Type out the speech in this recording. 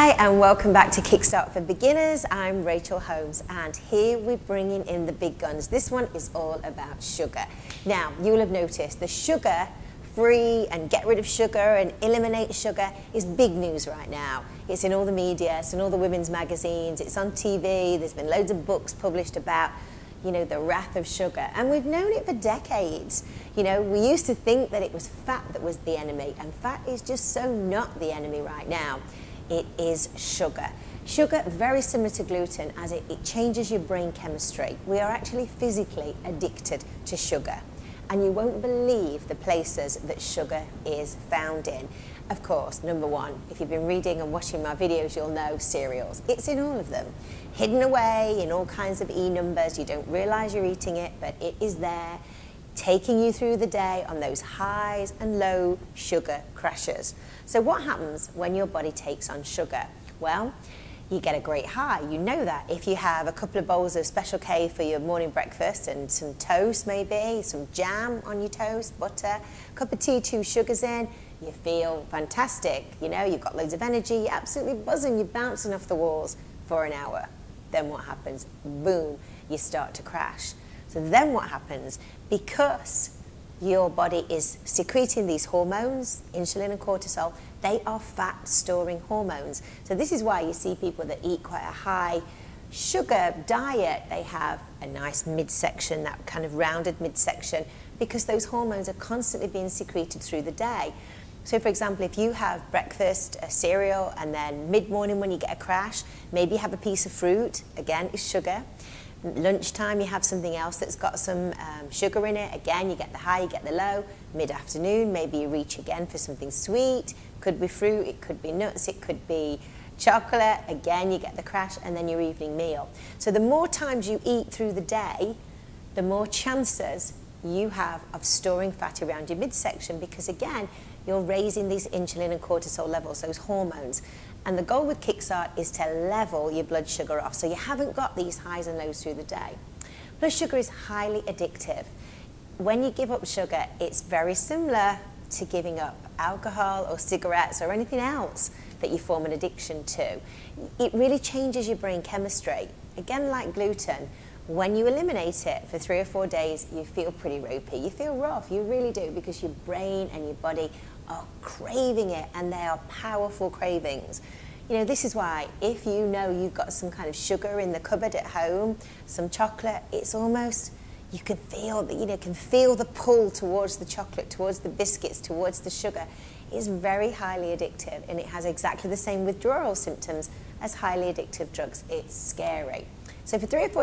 Hi and welcome back to Kickstart for Beginners. I'm Rachel Holmes and here we're bringing in the big guns. This one is all about sugar. Now you will have noticed the sugar free and get rid of sugar and eliminate sugar is big news right now. It's in all the media, it's in all the women's magazines, it's on TV, there's been loads of books published about the wrath of sugar, and we've known it for decades. We used to think that it was fat that was the enemy, and fat is just so not the enemy right now. It is sugar. Sugar, very similar to gluten, as it changes your brain chemistry. We are actually physically addicted to sugar. And you won't believe the places that sugar is found in. Of course, number one, if you've been reading and watching my videos, you'll know cereals. It's in all of them. Hidden away in all kinds of E numbers. You don't realize you're eating it, but it is there, taking you through the day on those highs and low sugar crashes. So what happens when your body takes on sugar? Well, you get a great high. You know that. If you have a couple of bowls of Special K for your morning breakfast and some toast maybe, some jam on your toast, butter, a cup of tea, 2 sugars in, you feel fantastic. You've got loads of energy, you're absolutely buzzing, you're bouncing off the walls for an hour. Then what happens? Boom, you start to crash. So then what happens? Because your body is secreting these hormones, insulin and cortisol, they are fat-storing hormones. So this is why you see people that eat quite a high sugar diet, they have a nice midsection, that kind of rounded midsection, because those hormones are constantly being secreted through the day. So for example, if you have breakfast, a cereal, and then mid-morning when you get a crash, maybe you have a piece of fruit, again, it's sugar. Lunchtime, you have something else that's got some sugar in it. Again, you get the high, you get the low. Mid-afternoon, maybe you reach again for something sweet. Could be fruit, it could be nuts, it could be chocolate. Again, you get the crash, and then your evening meal. So the more times you eat through the day, the more chances you have of storing fat around your midsection, because again, you're raising these insulin and cortisol levels, those hormones. And the goal with Kickstart is to level your blood sugar off, so you haven't got these highs and lows through the day. Blood sugar is highly addictive. When you give up sugar, it's very similar to giving up alcohol or cigarettes or anything else that you form an addiction to. It really changes your brain chemistry. Again, like gluten, when you eliminate it for 3 or 4 days, you feel pretty ropey. You feel rough, you really do, because your brain and your body are craving it, and they are powerful cravings. This is why if you know you've got some kind of sugar in the cupboard at home, some chocolate, it's almost, you can feel the pull towards the chocolate, towards the biscuits, towards the sugar. It's very highly addictive, and it has exactly the same withdrawal symptoms as highly addictive drugs. It's scary. So for 3 or 4